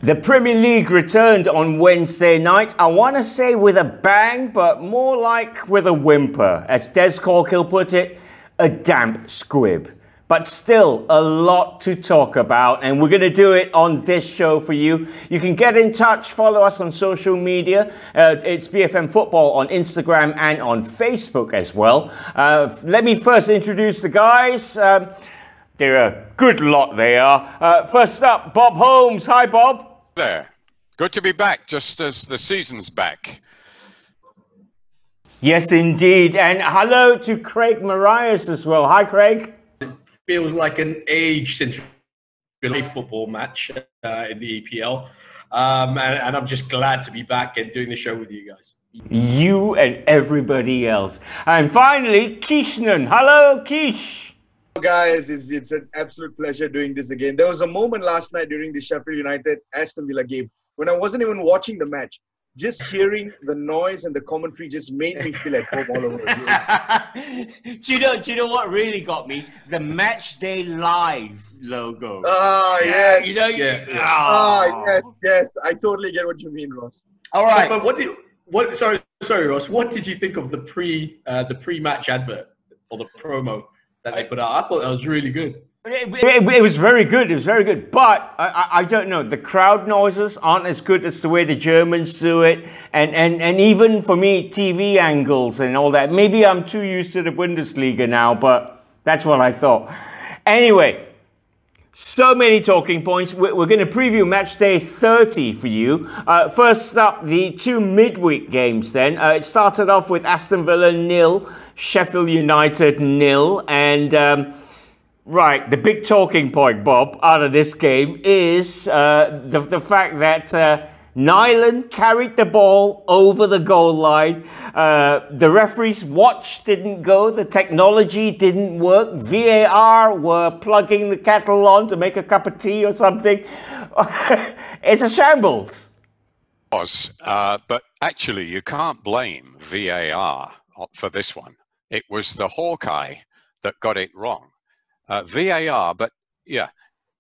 The Premier League returned on Wednesday night. I want to say with a bang, but more like with a whimper. As Des Corkill put it, a damp squib. But still, a lot to talk about, and we're going to do it on this show for you. You can get in touch, follow us on social media. It's BFM Football on Instagram and on Facebook as well. Let me first introduce the guys. They're a good lot, they are. First up, Bob Holmes. Hi, Bob. There. Good to be back, just as the season's back. Yes, indeed. And hello to Craig Morraies as well. Hi, Craig. It feels like an age since we played a football match in the EPL. And I'm just glad to be back and doing the show with you guys. You and everybody else. And finally, Keeshaanan. Hello, Keesh. Guys, it's an absolute pleasure doing this again. There was a moment last night during the Sheffield United Aston Villa game when I wasn't even watching the match. Just hearing the noise and the commentary just made me feel at home all over again. Do you know what really got me? The Match Day Live logo. Yes. Yes. I totally get what you mean, Ross. All right. But sorry, Ross. What did you think of the pre-match advert or the promo that they put out? I thought that was really good. It was very good. It was very good. But I don't know. The crowd noises aren't as good as the way the Germans do it. And even for me, TV angles and all that. Maybe I'm too used to the Bundesliga now, but that's what I thought. Anyway, so many talking points. We're going to preview match day 30 for you. First up, the two midweek games then. It started off with Aston Villa 0, Sheffield United 0. And right, the big talking point, Bob, out of this game is the fact that Nyland carried the ball over the goal line. The referee's watch didn't go. The technology didn't work. VAR were plugging the kettle on to make a cup of tea or something. It's a shambles. But actually, you can't blame VAR for this one. It was the Hawkeye that got it wrong. VAR, but yeah,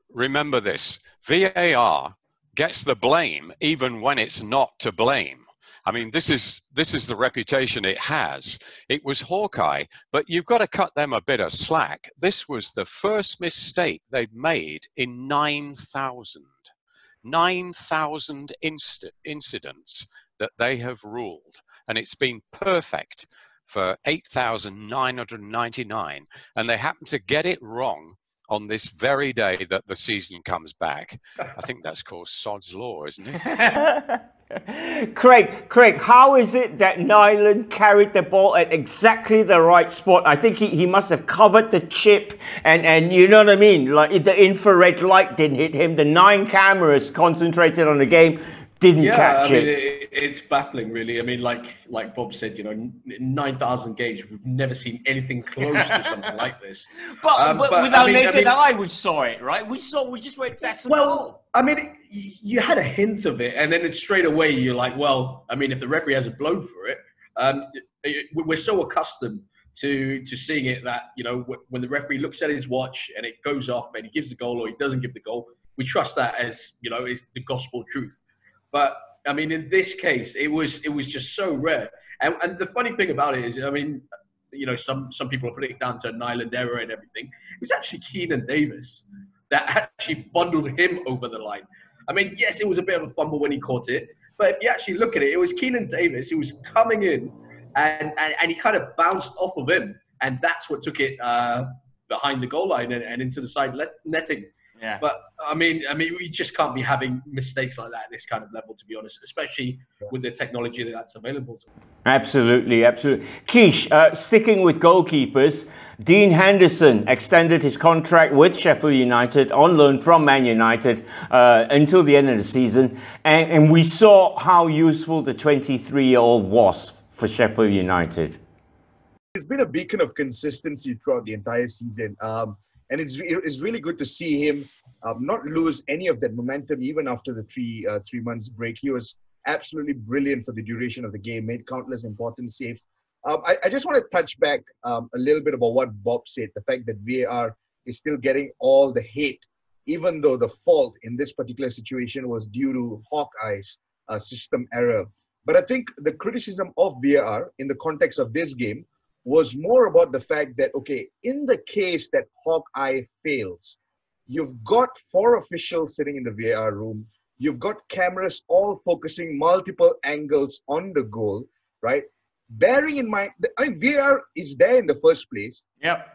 remember this. VAR gets the blame even when it's not to blame. I mean, this is the reputation it has. It was Hawkeye, but you've got to cut them a bit of slack. This was the first mistake they've made in 9,000 incidents that they have ruled, and it's been perfect for 8,999, and they happen to get it wrong on this very day that the season comes back. I think that's called Sod's Law, isn't it? Craig, how is it that Nyland carried the ball at exactly the right spot? I think he must have covered the chip and you know what I mean? Like the infrared light didn't hit him. The 9 cameras concentrated on the game didn't catch it. It's baffling, really. I mean, like Bob said, you know, 9,000 games, we've never seen anything close to something like this. But with our naked eye, we saw it, right? We just went, that's a goal. I mean, you had a hint of it, and then it's straight away you're like, well, I mean, if the referee hasn't blown for it, we're so accustomed to seeing it that, you know, when the referee looks at his watch and it goes off and he gives the goal or he doesn't give the goal, we trust that as, you know, is the gospel truth. But I mean, in this case, it was just so rare. And the funny thing about it is, I mean, you know, some people are putting it down to a Nyland error and everything. It was actually Keenan Davis that actually bundled him over the line. I mean, yes, it was a bit of a fumble when he caught it, but if you actually look at it, it was Keenan Davis who was coming in and he kind of bounced off of him, and that's what took it behind the goal line and into the side netting. Yeah. But I mean, we just can't be having mistakes like that at this kind of level, to be honest, especially with the technology that's available to us. Absolutely. Keish, sticking with goalkeepers, Dean Henderson extended his contract with Sheffield United on loan from Man United until the end of the season. And we saw how useful the 23-year-old was for Sheffield United. He's been a beacon of consistency throughout the entire season. And it's really good to see him not lose any of that momentum even after the three months break. He was absolutely brilliant for the duration of the game, made countless important saves. I just want to touch back a little bit about what Bob said, the fact that VAR is still getting all the hate even though the fault in this particular situation was due to Hawkeye's system error. But I think the criticism of VAR in the context of this game was more about the fact that, okay, in the case that Hawkeye fails, you've got 4 officials sitting in the VAR room. You've got cameras all focusing multiple angles on the goal, right? Bearing in mind, I mean, VAR is there in the first place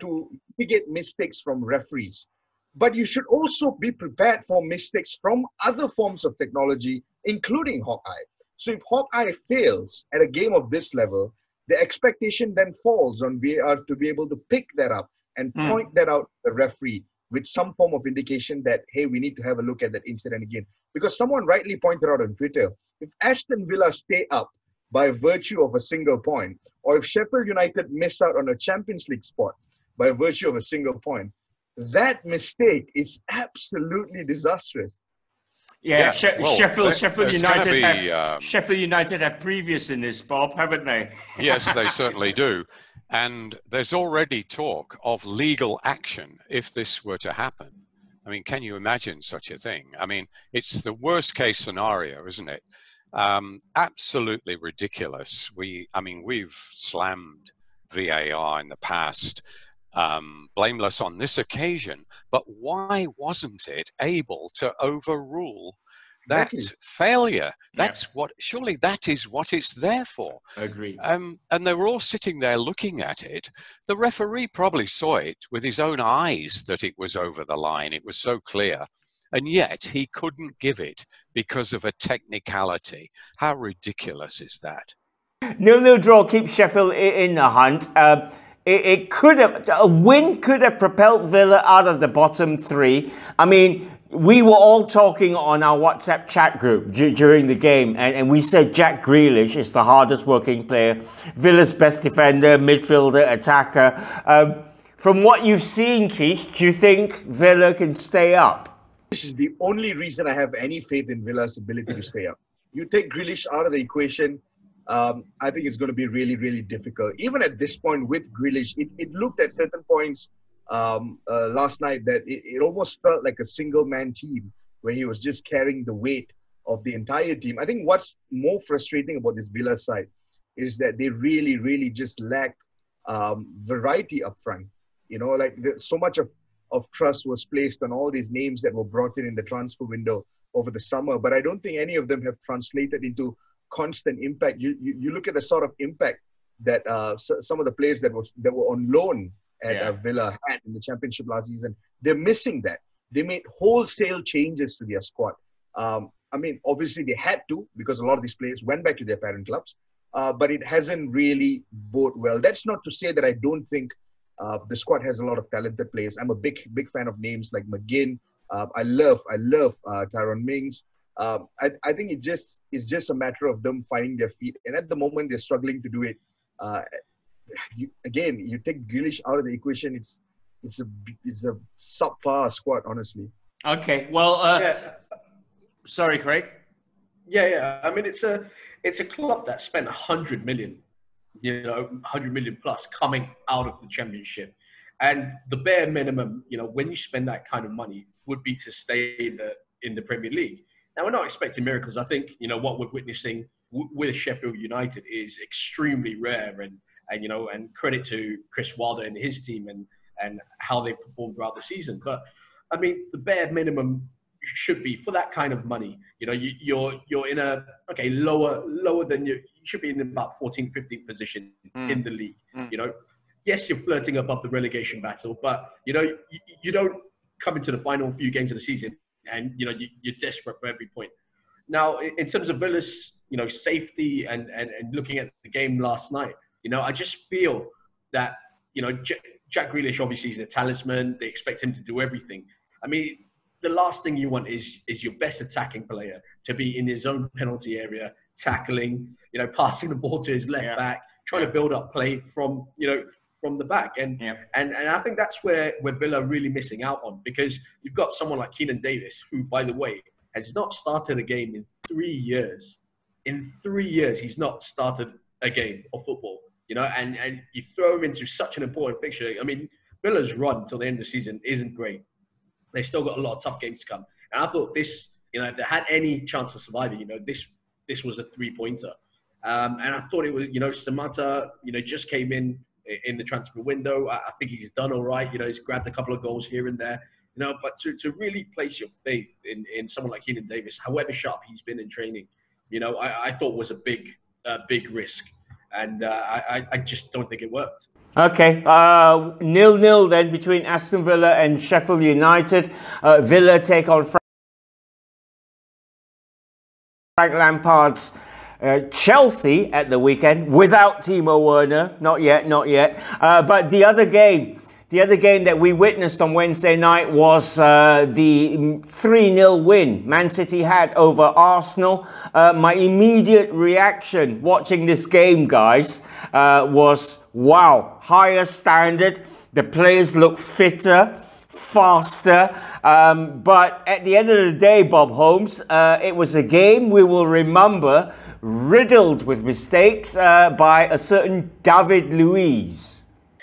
to mitigate mistakes from referees. But you should also be prepared for mistakes from other forms of technology, including Hawkeye. So if Hawkeye fails at a game of this level, the expectation then falls on VAR to be able to pick that up and point that out to the referee with some form of indication that, hey, we need to have a look at that incident again. Because someone rightly pointed out on Twitter, if Aston Villa stay up by virtue of a single point, or if Sheffield United miss out on a Champions League spot by virtue of a single point, that mistake is absolutely disastrous. Yeah, well, Sheffield United have previous in this, Bob, haven't they? Yes, they certainly do. And there's already talk of legal action if this were to happen. I mean, can you imagine such a thing? I mean, it's the worst case scenario, isn't it? Absolutely ridiculous. We've slammed VAR in the past, blameless on this occasion, but why wasn't it able to overrule that failure? Surely that is what it's there for. Agreed. And they were all sitting there looking at it. The referee probably saw it with his own eyes that it was over the line. It was so clear. And yet he couldn't give it because of a technicality. How ridiculous is that? 0-0 draw keeps Sheffield in the hunt. A win could have propelled Villa out of the bottom 3. I mean, we were all talking on our WhatsApp chat group during the game, and we said Jack Grealish is the hardest working player, Villa's best defender, midfielder, attacker. From what you've seen, Keith, do you think Villa can stay up? This is the only reason I have any faith in Villa's ability to stay up. You take Grealish out of the equation, I think it's going to be really, really difficult. Even at this point with Grealish, it looked at certain points last night that it almost felt like a single-man team where he was just carrying the weight of the entire team. I think what's more frustrating about this Villa side is that they really, really just lack variety up front. You know, like so much of trust was placed on all these names that were brought in the transfer window over the summer, but I don't think any of them have translated into constant impact. You look at the sort of impact that some of the players that were on loan at Villa had in the Championship last season. They're missing that. They made wholesale changes to their squad. I mean, obviously they had to because a lot of these players went back to their parent clubs, but it hasn't really boded well. That's not to say that I don't think the squad has a lot of talented players. I'm a big fan of names like McGinn. I love Tyrone Mings. I think it's just a matter of them finding their feet. And at the moment, they're struggling to do it. You take Grealish out of the equation, it's a subpar squad, honestly. Okay, well, sorry, Craig. Yeah. I mean, it's a club that spent 100 million. 100 million plus coming out of the Championship. And the bare minimum, when you spend that kind of money, would be to stay in the Premier League. Now, we're not expecting miracles. I think, what we're witnessing with Sheffield United is extremely rare. And credit to Chris Wilder and his team and how they've performed throughout the season. But, I mean, the bare minimum should be for that kind of money. You're in a lower than you should be in about 14th, 15th position in the league. Yes, you're flirting above the relegation battle, but you don't come into the final few games of the season and you're desperate for every point. Now, in terms of Villa's safety and looking at the game last night, I just feel that Jack Grealish obviously is a talisman. They expect him to do everything. I mean, the last thing you want is your best attacking player to be in his own penalty area, tackling, passing the ball to his left back, trying to build up play from the back. And I think that's where Villa are really missing out on, because you've got someone like Keenan Davis, who, by the way, has not started a game in 3 years. In 3 years, he's not started a game of football, and you throw him into such an important fixture. I mean, Villa's run till the end of the season isn't great. They've still got a lot of tough games to come. And I thought this, if they had any chance of surviving, this was a 3-pointer. And I thought it was, Samata, just came in the transfer window. I think he's done all right. He's grabbed a couple of goals here and there. But to really place your faith in someone like Keenan Davis, however sharp he's been in training, I thought was a big risk. And I just don't think it worked. Okay, 0-0 then between Aston Villa and Sheffield United. Villa take on Frank Lampard's Chelsea at the weekend without Timo Werner. Not yet. But the other game that we witnessed on Wednesday night was the 3-0 win Man City had over Arsenal. My immediate reaction watching this game, guys, was, wow, higher standard. The players look fitter, faster. But at the end of the day, Bob Holmes, it was a game we will remember riddled with mistakes by a certain David Luiz.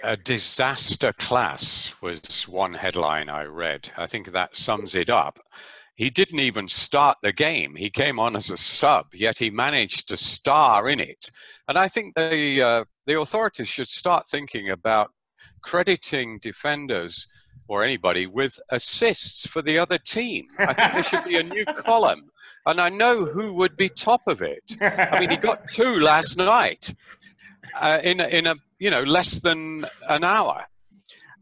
A disaster class was one headline I read. I think that sums it up. He didn't even start the game. He came on as a sub, yet he managed to star in it. And I think the authorities should start thinking about crediting defenders or anybody with assists for the other team. I think there should be a new column. And I know who would be top of it. I mean, he got 2 last night. In a less than an hour.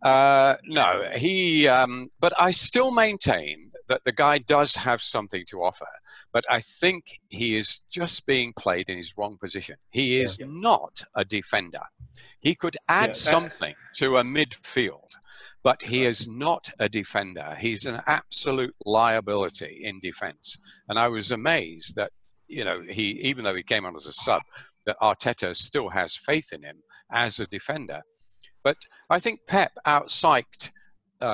No, but I still maintain that the guy does have something to offer. But I think he is just being played in his wrong position. He is not a defender. He could add something to a midfield, but he is not a defender. He's an absolute liability in defence. And I was amazed that, even though he came on as a sub, that Arteta still has faith in him as a defender. But I think Pep outpsyched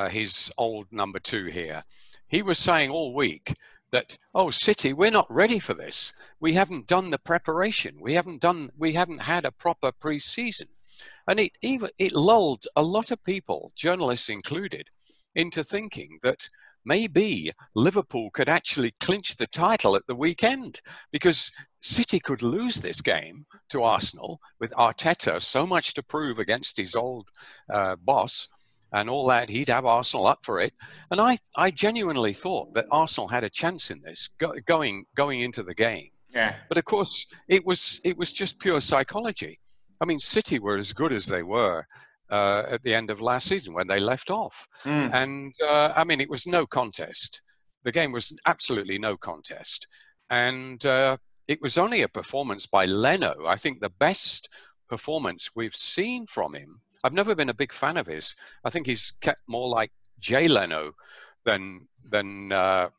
his old number 2 here. He was saying all week that, City, we're not ready for this. We haven't done the preparation. We haven't had a proper pre-season. And it lulled a lot of people, journalists included, into thinking that maybe Liverpool could actually clinch the title at the weekend, because City could lose this game to Arsenal with Arteta so much to prove against his old boss and all that. He'd have Arsenal up for it. And I genuinely thought that Arsenal had a chance in this going into the game. Yeah. But of course, it was just pure psychology. I mean, City were as good as they were at the end of last season when they left off. And it was no contest. The game was absolutely no contest. And it was only a performance by Leno. I think the best performance we've seen from him. I've never been a big fan of his. I think he's kept more like Jay Leno than the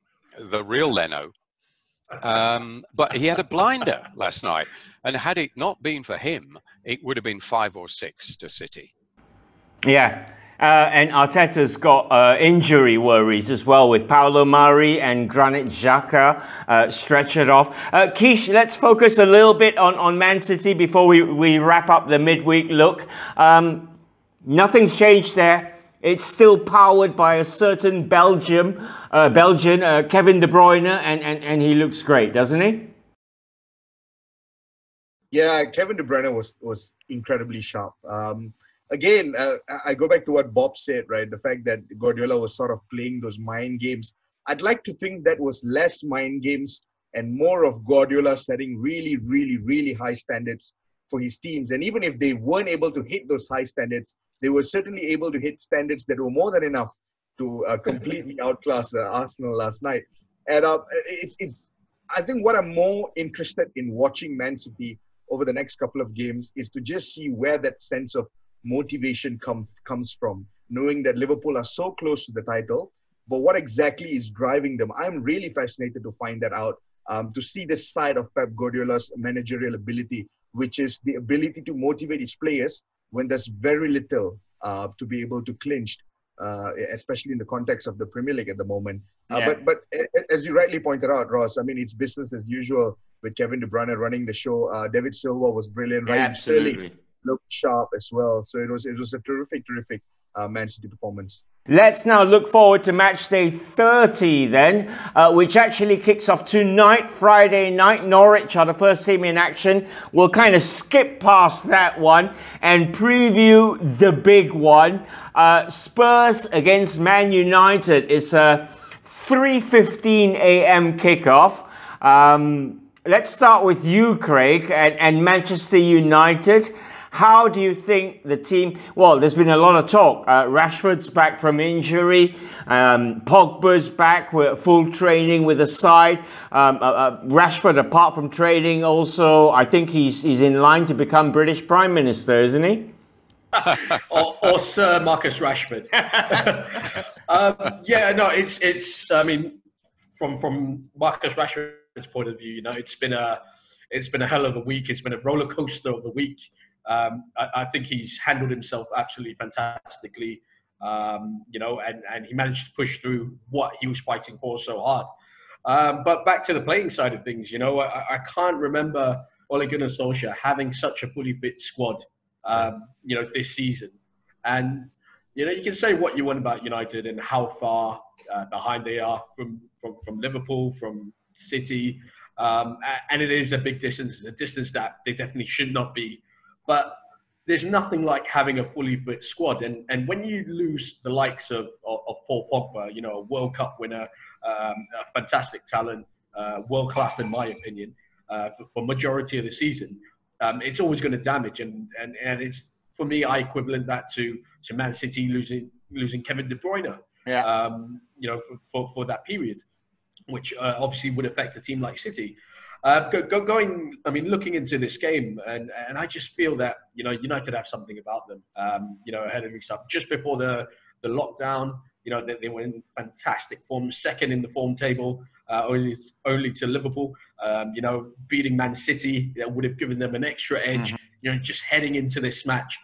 real Leno. But he had a blinder last night. And had it not been for him, it would have been 5 or 6 to City. Yeah, and Arteta's got injury worries as well with Paulo Mari and Granit Xhaka stretchered off. Keish, let's focus a little bit on Man City before we wrap up the midweek look. Nothing's changed there. It's still powered by a certain Belgian, Kevin De Bruyne, and he looks great, doesn't he? Yeah, Kevin De Bruyne was incredibly sharp. Again, I go back to what Bob said, right? The fact that Guardiola was sort of playing those mind games. I'd like to think that was less mind games and more of Guardiola setting really, really, really high standards for his teams. And even if they weren't able to hit those high standards, they were certainly able to hit standards that were more than enough to completely outclass Arsenal last night. And I think what I'm more interested in watching Man City over the next couple of games is to just see where that sense of motivation comes from, knowing that Liverpool are so close to the title, but what exactly is driving them? I'm really fascinated to find that out, to see this side of Pep Guardiola's managerial ability, which is the ability to motivate his players when there's very little to be able to clinch, especially in the context of the Premier League at the moment. But as you rightly pointed out, Ross, I mean, it's business as usual with Kevin De Bruyne running the show. David Silva was brilliant. Raheem Sterling looked sharp as well. So it was a terrific Man City performance. Let's now look forward to match day 30 then, which actually kicks off tonight, Friday night. Norwich are the first team in action. We'll kind of skip past that one and preview the big one. Spurs against Man United. It's a 3:15 a.m. kickoff. Let's start with you, Craig, and Manchester United. How do you think the team... Well, there's been a lot of talk. Rashford's back from injury. Pogba's back with full training with the side. Rashford, apart from training, also, I think he's in line to become British Prime Minister, isn't he? or Sir Marcus Rashford. Yeah, no, it's. I mean, from Marcus Rashford's point of view, you know, it's been a hell of a week. It's been a roller coaster of the week. I think he's handled himself absolutely fantastically, you know, and he managed to push through what he was fighting for so hard. But back to the playing side of things, you know, I can't remember Ole Gunnar Solskjaer having such a fully fit squad, you know, this season. And, you know, you can say what you want about United and how far behind they are from Liverpool, from City. And it is a big distance. It's a distance that they definitely should not be. But there's nothing like having a fully fit squad. And when you lose the likes of Paul Pogba, you know, a World Cup winner, a fantastic talent, world class in my opinion, for majority of the season, it's always going to damage. And it's, for me, I equivalent that to Man City losing Kevin De Bruyne, you know, for that period, which obviously would affect a team like City. Looking into this game, and I just feel that, you know, United have something about them, you know, ahead of these stuff. Just before the lockdown, you know, they were in fantastic form, second in the form table, only to Liverpool. You know, beating Man City, that would have given them an extra edge, you know, just heading into this match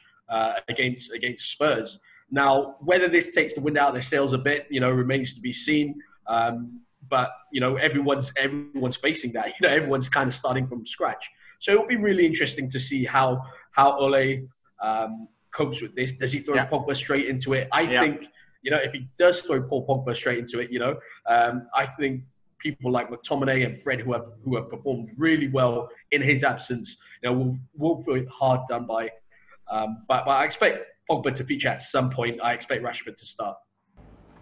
against Spurs. Now, whether this takes the wind out of their sails a bit, you know, remains to be seen. But, you know, everyone's facing that. You know, everyone's kind of starting from scratch. So it'll be really interesting to see how Ole copes with this. Does he throw Pogba straight into it? I think, you know, if he does throw Paul Pogba straight into it, you know, I think people like McTominay and Fred, who have performed really well in his absence, you know, will feel hard done by. But I expect Pogba to feature at some point. I expect Rashford to start.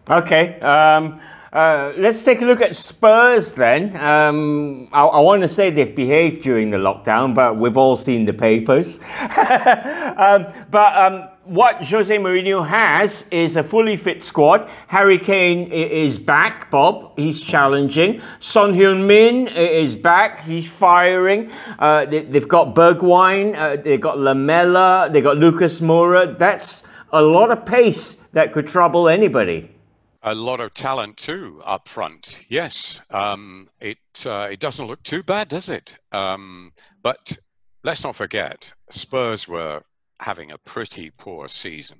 Okay. Let's take a look at Spurs then. I want to say they've behaved during the lockdown, but we've all seen the papers. What Jose Mourinho has is a fully fit squad. Harry Kane is back, Bob. He's challenging. Son Heung-min is back. He's firing. They've got Bergwijn. They've got Lamela. They've got Lucas Moura. That's a lot of pace that could trouble anybody. A lot of talent too up front. Yes, it doesn't look too bad, does it? But let's not forget, Spurs were having a pretty poor season.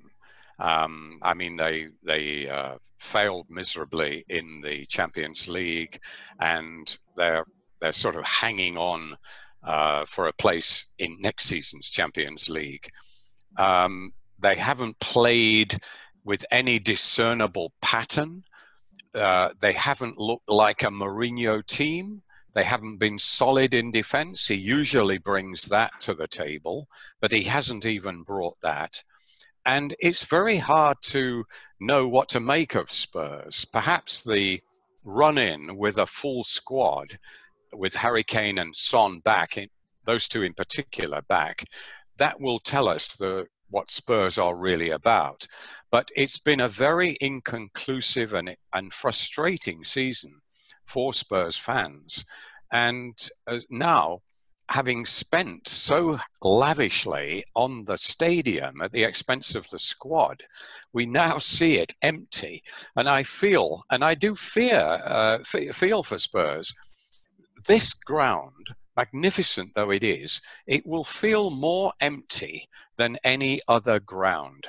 I mean, they failed miserably in the Champions League, and they're sort of hanging on for a place in next season's Champions League. They haven't played with any discernible pattern. They haven't looked like a Mourinho team. They haven't been solid in defense. He usually brings that to the table, but he hasn't even brought that. And it's very hard to know what to make of Spurs. Perhaps the run-in with a full squad, with Harry Kane and Son back, those two in particular back, that will tell us what Spurs are really about. But it's been a very inconclusive and frustrating season for Spurs fans. And now, having spent so lavishly on the stadium at the expense of the squad, we now see it empty. And I do feel for Spurs. This ground, magnificent though it is, it will feel more empty than any other ground.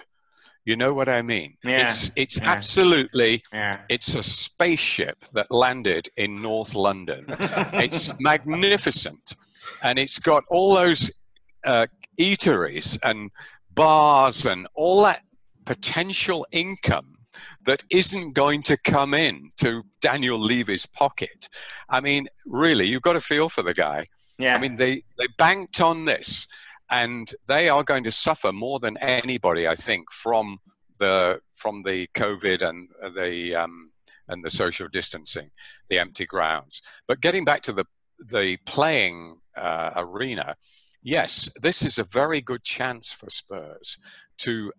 You know what I mean? Yeah. It's absolutely, it's a spaceship that landed in North London. It's magnificent. And it's got all those eateries and bars and all that potential income that isn't going to come in to Daniel Levy's pocket. I mean, really, you've got to feel for the guy. Yeah. I mean, they banked on this, and they are going to suffer more than anybody, I think, from the COVID and the social distancing, the empty grounds. But getting back to the playing arena, yes, this is a very good chance for Spurs to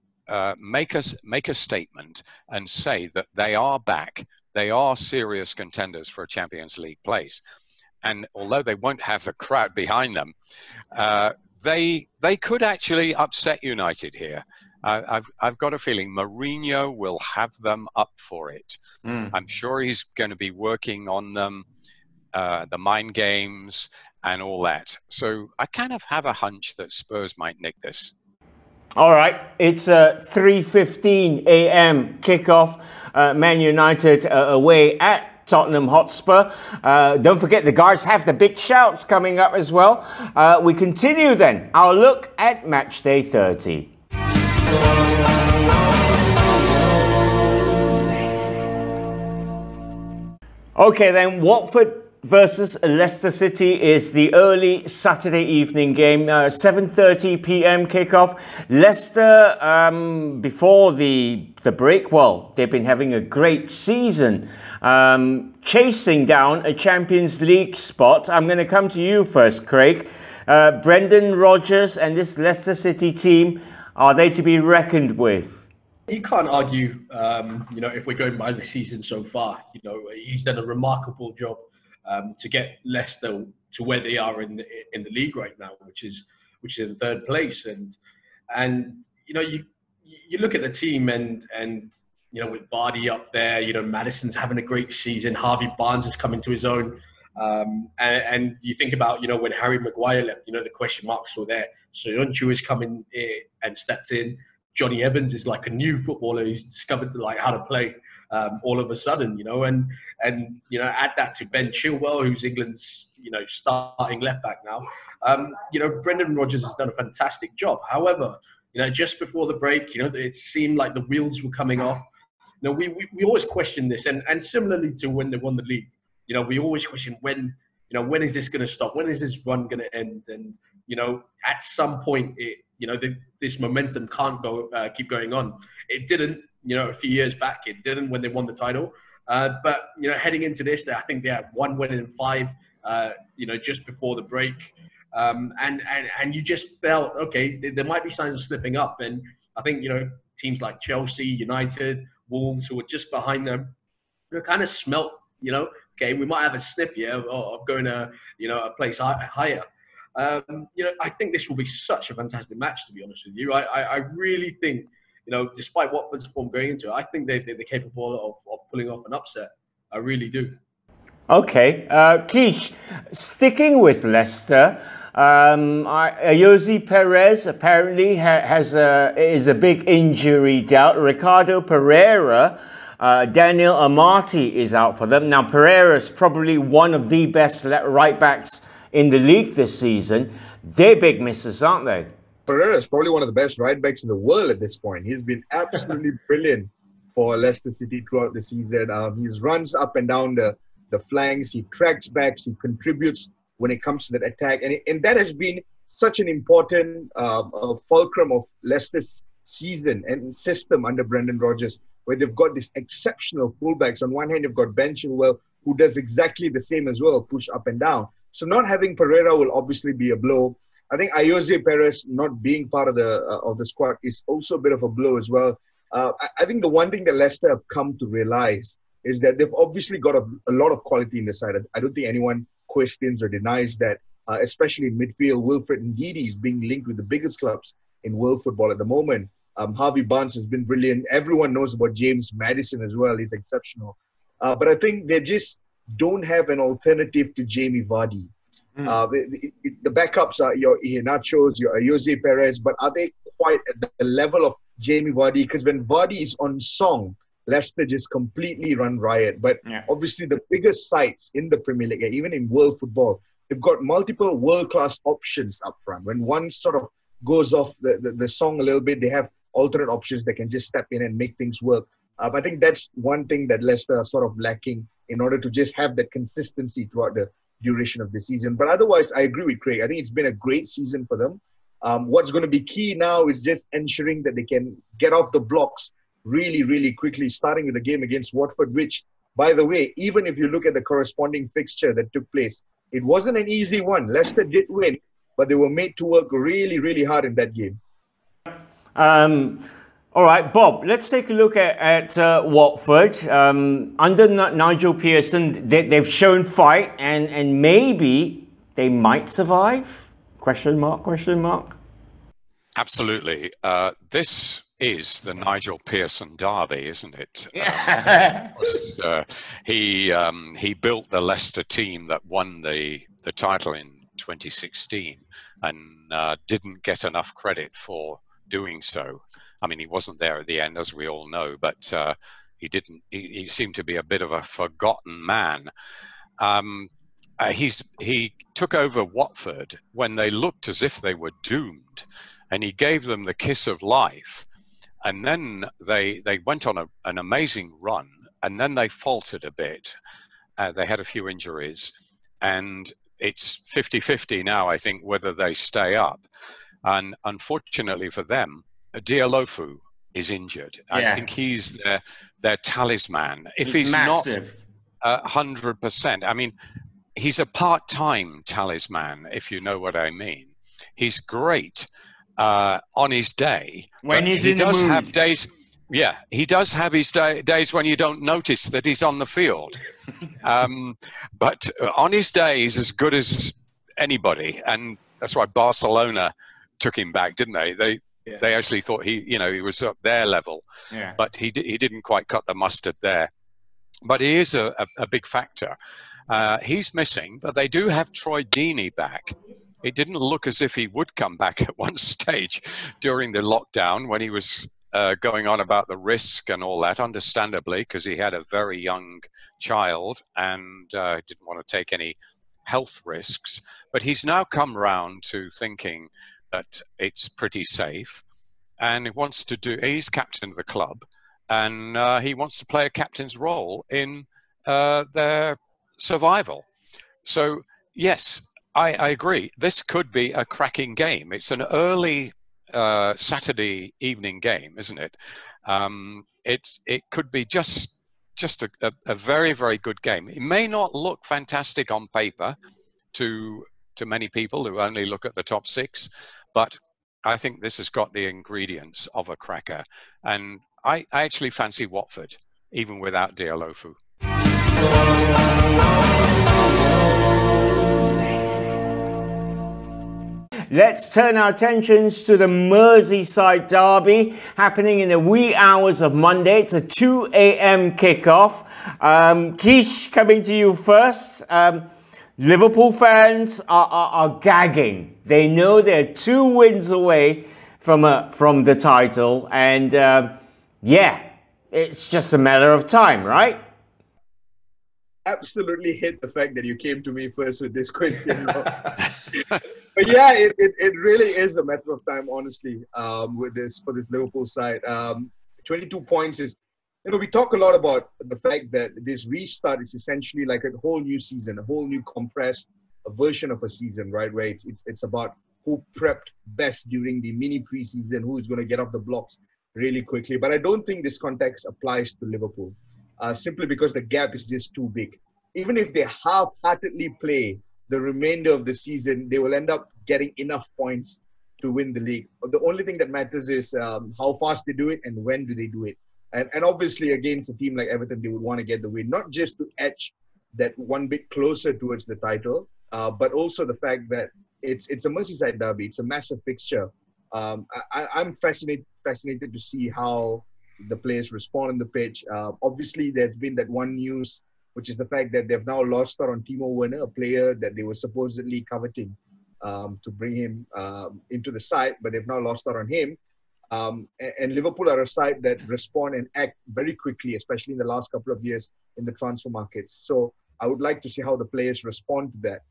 make a statement and say that they are back. They are serious contenders for a Champions League place. And although they won't have the crowd behind them, they could actually upset United here. I've got a feeling Mourinho will have them up for it. I'm sure he's going to be working on them, the mind games and all that. So I kind of have a hunch that Spurs might nick this. All right, it's a 3:15 a.m. kickoff. Man United away at Tottenham Hotspur. Don't forget the guys have the big shouts coming up as well. We continue then our look at Matchday 30. Okay then, Watford versus Leicester City is the early Saturday evening game, 7:30 p.m. kickoff. Leicester, before the break, well, they've been having a great season, chasing down a Champions League spot. I'm going to come to you first, Craig. Brendan Rodgers and this Leicester City team, are they to be reckoned with? You can't argue, if we're going by the season so far. He's done a remarkable job to get Leicester to where they are in the league right now, which is in third place. And you look at the team and with Vardy up there, Maddison's having a great season. Harvey Barnes is coming to his own. And you think about, when Harry Maguire left, the question marks were there. Soyuncu is coming in and stepped in. Johnny Evans is like a new footballer. He's discovered how to play all of a sudden, and add that to Ben Chilwell, who's England's, starting left back now. Brendan Rodgers has done a fantastic job. However, just before the break, it seemed like the wheels were coming off. We always question this, and similarly to when they won the league, we always question when is this going to stop? When is this run going to end? And, at some point, this momentum can't keep going on. It didn't, a few years back. It didn't when they won the title. But, heading into this, I think they had 1 win in 5, just before the break. And you just felt, okay, there might be signs of slipping up. And I think, teams like Chelsea, United, Wolves, who were just behind them, kind of smelt, okay, we might have a sniff here of going to, a place higher. I think this will be such a fantastic match, to be honest with you. I really think, despite Watford's form going into it, I think they're capable of pulling off an upset. I really do. Okay. Keish, sticking with Leicester, Ayoze Perez apparently is a big injury doubt. Ricardo Pereira, Daniel Amati is out for them. Now, Pereira's probably one of the best right backs in the league this season. They're big misses, aren't they? Pereira is probably one of the best right backs in the world at this point. He's been absolutely brilliant for Leicester City throughout the season. He runs up and down the flanks. He tracks backs. He contributes when it comes to that attack. And that has been such an important fulcrum of Leicester's season and system under Brendan Rodgers, where they've got these exceptional fullbacks. On one hand, you've got Ben Chilwell, who does exactly the same as well, push up and down. So not having Pereira will obviously be a blow. I think Ayoze Perez not being part of the squad is also a bit of a blow as well. I think the one thing that Leicester have come to realize is that they've obviously got a lot of quality in the side. I don't think anyone questions or denies that, especially in midfield. Wilfred Ndidi is being linked with the biggest clubs in world football at the moment. Harvey Barnes has been brilliant. Everyone knows about James Maddison as well. He's exceptional. But I think they just don't have an alternative to Jamie Vardy. The backups are your Iheanachos, your Ayoze Perez, but are they quite at the level of Jamie Vardy? Because when Vardy is on song, Leicester just completely run riot. But obviously the biggest sides in the Premier League, even in world football, they've got multiple world-class options up front. When one sort of goes off the song a little bit, they have alternate options that can just step in and make things work. I think that's one thing that Leicester are sort of lacking in order to just have that consistency throughout the duration of the season. But otherwise, I agree with Craig. I think it's been a great season for them. What's going to be key now is just ensuring that they can get off the blocks really, really quickly, starting with the game against Watford, which, by the way, even if you look at the corresponding fixture that took place, it wasn't an easy one. Leicester did win, but they were made to work really, really hard in that game. All right, Bob, let's take a look at Watford. Under Nigel Pearson, they've shown fight and maybe they might survive? Question mark, question mark. Absolutely. This is the Nigel Pearson derby, isn't it? He built the Leicester team that won the title in 2016 and didn't get enough credit for doing so. I mean, he wasn't there at the end, as we all know, but he seemed to be a bit of a forgotten man. He took over Watford when they looked as if they were doomed, and he gave them the kiss of life. And then they went on an amazing run, and then they faltered a bit. They had a few injuries, and it's 50-50 now, I think, whether they stay up. And unfortunately for them, Dialofu is injured. Yeah. I think he's their talisman. If he's massive. Not 100%, I mean, he's a part-time talisman, if you know what I mean. He's great on his day. When he's in the mood. Have days, yeah, he does have his days when you don't notice that he's on the field. But on his day, he's as good as anybody. And that's why Barcelona took him back, didn't they? They actually thought he was at their level, but he didn't quite cut the mustard there. But he is a big factor. He's missing, but they do have Troy Deeney back. It didn't look as if he would come back at one stage during the lockdown when he was going on about the risk and all that, understandably, because he had a very young child and didn't want to take any health risks. But he's now come round to thinking that it's pretty safe, and he wants to he's captain of the club, and he wants to play a captain's role in their survival. So yes, I agree. This could be a cracking game. It's an early Saturday evening game, isn't it? It could be just a very, very good game. It may not look fantastic on paper to many people who only look at the top six, but I think this has got the ingredients of a cracker. And I actually fancy Watford, even without Dialofu. Let's turn our attentions to the Merseyside Derby happening in the wee hours of Monday. It's a 2 a.m. kickoff. Keish, coming to you first. Liverpool fans are gagging. They know they're 2 wins away from the title, and it's just a matter of time, right? Absolutely hate the fact that you came to me first with this question. But yeah, it really is a matter of time, honestly, for this Liverpool side. 22 points is, we talk a lot about the fact that this restart is essentially like a whole new season, a whole new compressed version of a season, right? Where it's about who prepped best during the mini preseason, who is going to get off the blocks really quickly. But I don't think this context applies to Liverpool, simply because the gap is just too big. Even if they half-heartedly play the remainder of the season, they will end up getting enough points to win the league. The only thing that matters is how fast they do it and when do they do it. And obviously, against a team like Everton, they would want to get the win, not just to edge that one bit closer towards the title, but also the fact that it's a Merseyside derby. It's a massive fixture. I'm fascinated to see how the players respond on the pitch. Obviously, there's been that one news, which is the fact that they've now lost out on Timo Werner, a player that they were supposedly coveting to bring him into the side, but they've now lost out on him. And Liverpool are a side that respond and act very quickly, especially in the last couple of years in the transfer markets. So I would like to see how the players respond to that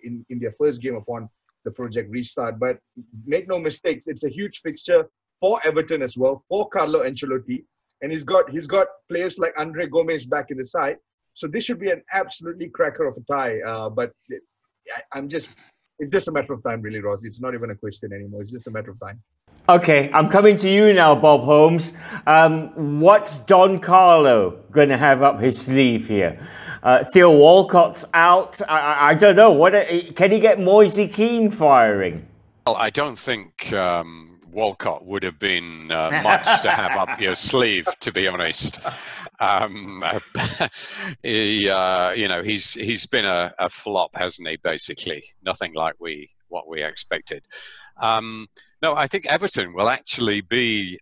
in their first game upon the project restart. But make no mistakes, it's a huge fixture for Everton as well, for Carlo Ancelotti. And he's got players like Andre Gomez back in the side. So this should be an absolutely cracker of a tie. But it's just a matter of time, really, Ross. It's not even a question anymore. It's just a matter of time. Okay, I'm coming to you now, Bob Holmes. What's Don Carlo going to have up his sleeve here? Theo Walcott's out. I don't know. Can he get Moise Keane firing? Well, I don't think Walcott would have been much to have up your sleeve, to be honest. He's been a flop, hasn't he? Basically, nothing like what we expected. No, I think Everton will actually be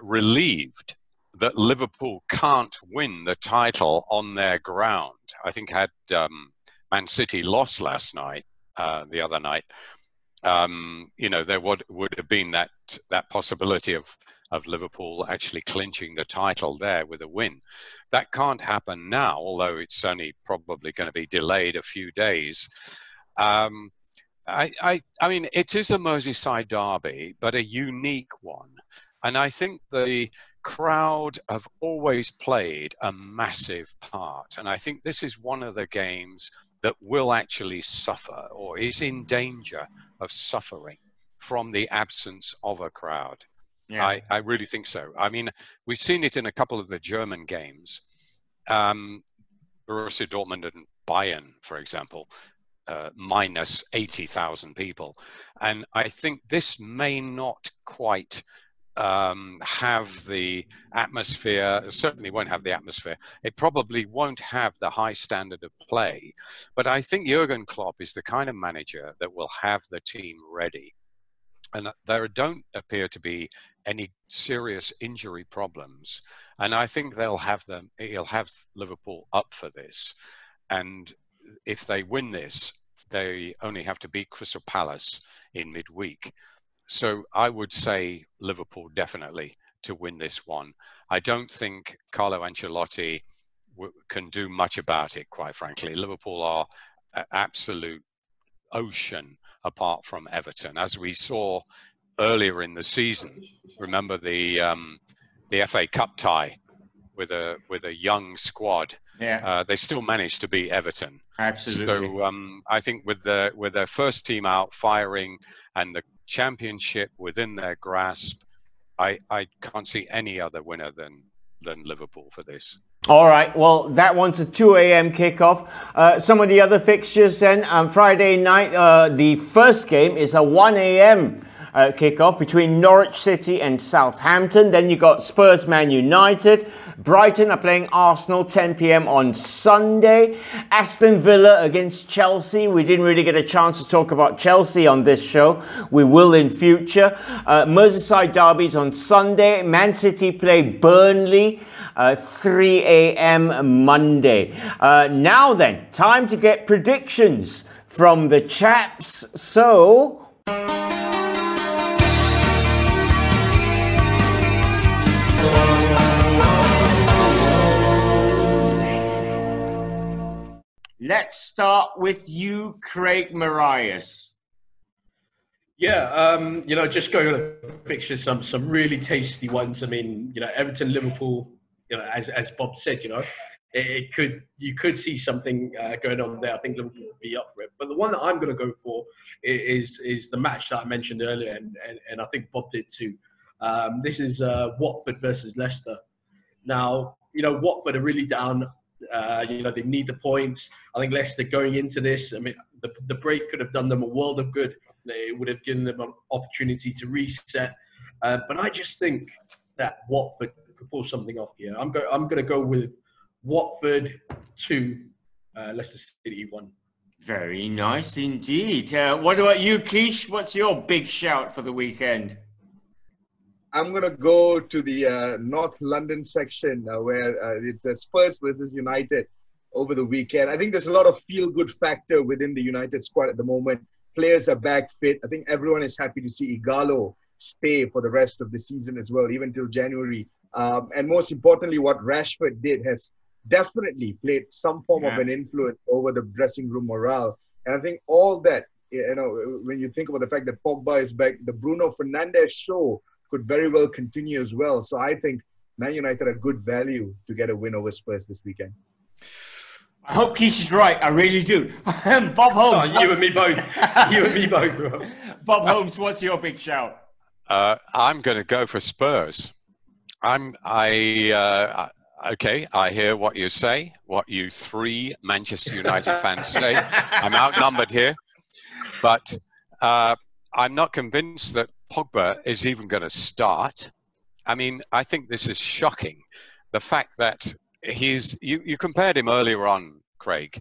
relieved that Liverpool can't win the title on their ground. I think had Man City lost last night, the other night, there would have been that possibility of Liverpool actually clinching the title there with a win. That can't happen now, although it's only probably going to be delayed a few days. I mean, it is a Merseyside derby, but a unique one. And I think the crowd have always played a massive part. And I think this is one of the games that will actually suffer or is in danger of suffering from the absence of a crowd. Yeah. I really think so. I mean, we've seen it in a couple of the German games. Borussia Dortmund and Bayern, for example, minus 80,000 people. And I think this may not quite have the atmosphere, certainly won't have the atmosphere. It probably won't have the high standard of play. But I think Jurgen Klopp is the kind of manager that will have the team ready. And there don't appear to be any serious injury problems. And I think he'll have Liverpool up for this. And if they win this, they only have to beat Crystal Palace in midweek. So I would say Liverpool definitely to win this one. I don't think Carlo Ancelotti can do much about it, quite frankly. Liverpool are an absolute ocean apart from Everton, as we saw earlier in the season. Remember the FA Cup tie with a young squad. Yeah, they still managed to beat Everton. Absolutely. So I think with their first team out firing and the championship within their grasp, I can't see any other winner than Liverpool for this. All right, well, that one's a 2 a.m. kickoff. Some of the other fixtures then, on Friday night, the first game is a 1 a.m. Kickoff between Norwich City and Southampton. Then you got Spurs, Man United. Brighton are playing Arsenal 10 p.m. on Sunday. Aston Villa against Chelsea. We didn't really get a chance to talk about Chelsea on this show. We will in future. Merseyside Derbies on Sunday. Man City play Burnley. 3 a.m. Monday. Now then, time to get predictions from the chaps. So... let's start with you, Craig Morraies. Yeah, just going on the fixtures, some really tasty ones. I mean, Everton, Liverpool, as Bob said, you could see something going on there. I think Liverpool would be up for it. But the one that I'm going to go for is the match that I mentioned earlier, and I think Bob did too. This is Watford versus Leicester. Now, Watford are really down. They need the points. I think Leicester going into this, I mean, the break could have done them a world of good. It would have given them an opportunity to reset. But I just think that Watford could pull something off here. I'm going to go with Watford 2, Leicester City 1. Very nice indeed. What about you, Keish? What's your big shout for the weekend? I'm going to go to the North London section where it's Spurs versus United over the weekend. I think there's a lot of feel-good factor within the United squad at the moment. Players are back fit. I think everyone is happy to see Ighalo stay for the rest of the season as well, even till January. And most importantly, what Rashford did has definitely played some form of an influence over the dressing room morale. And I think all that, when you think about the fact that Pogba is back, the Bruno Fernandes show could very well continue as well. So I think Man United are good value to get a win over Spurs this weekend. I hope Keish is right. I really do. Bob Holmes. You and me both. You and me both. Bob Holmes, what's your big shout? I'm going to go for Spurs. Okay, I hear what you say, what you three Manchester United fans say. I'm outnumbered here. But I'm not convinced that Pogba is even going to start. I mean, I think this is shocking. The fact that you compared him earlier on, Craig,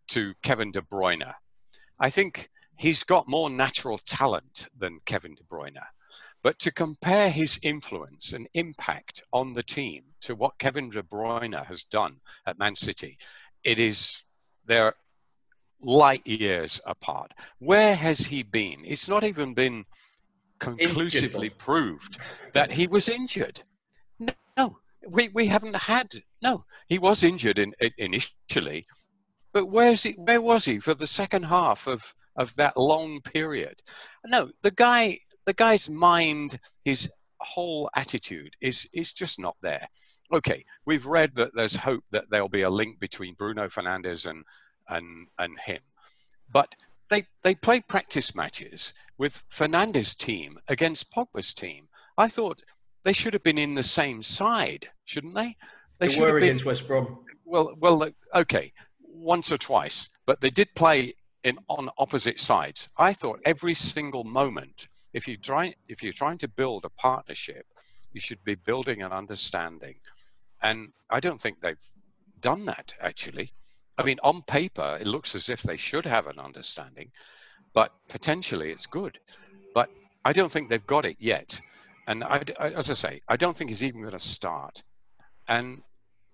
to Kevin De Bruyne. I think he's got more natural talent than Kevin De Bruyne. But to compare his influence and impact on the team to what Kevin De Bruyne has done at Man City, they're light years apart. Where has he been? It's not even been conclusively proved that he was injured. No, we haven't had. No, he was injured initially, but where was he for the second half of that long period? No, the guy's mind, his whole attitude is just not there. Okay, we've read that there's hope that there'll be a link between Bruno Fernandes and him, but they played practice matches with Fernandes' team against Pogba's team. I thought they should have been in the same side, shouldn't they? They were against West Brom. Well, okay, once or twice, but they did play on opposite sides. I thought every single moment, if you're trying to build a partnership, you should be building an understanding, and I don't think they've done that actually. I mean, on paper, it looks as if they should have an understanding, but potentially it's good. But I don't think they've got it yet. And as I say, I don't think he's even going to start. And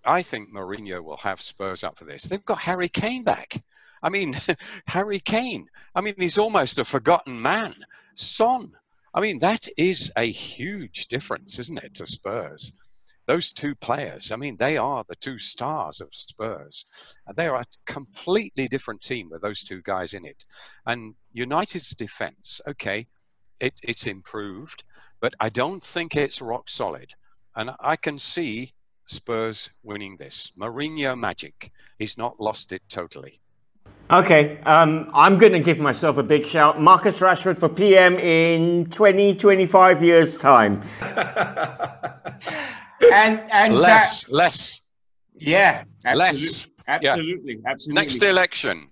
I think Mourinho will have Spurs up for this. They've got Harry Kane back. I mean, Harry Kane. I mean, he's almost a forgotten man. Son. I mean, that is a huge difference, isn't it, to Spurs? Those two players, I mean, they are the two stars of Spurs. They are a completely different team with those two guys in it. And United's defense, okay, it's improved, but I don't think it's rock solid. And I can see Spurs winning this. Mourinho magic. He's not lost it totally. Okay, I'm going to give myself a big shout. Marcus Rashford for PM in 25 years' time. and less. Yeah, less. Absolutely. Next election.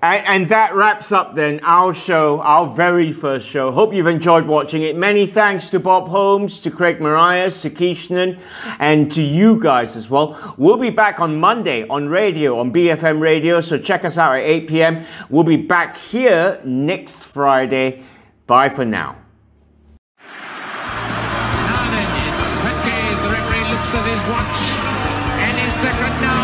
And that wraps up then our show, our very first show. Hope you've enjoyed watching it. Many thanks to Bob Holmes, to Craig Morraies, to Keeshaanan, and to you guys as well. We'll be back on Monday on radio, on BFM Radio, so check us out at 8 p.m. We'll be back here next Friday. Bye for now. Now then, the referee looks at his watch, and his second now.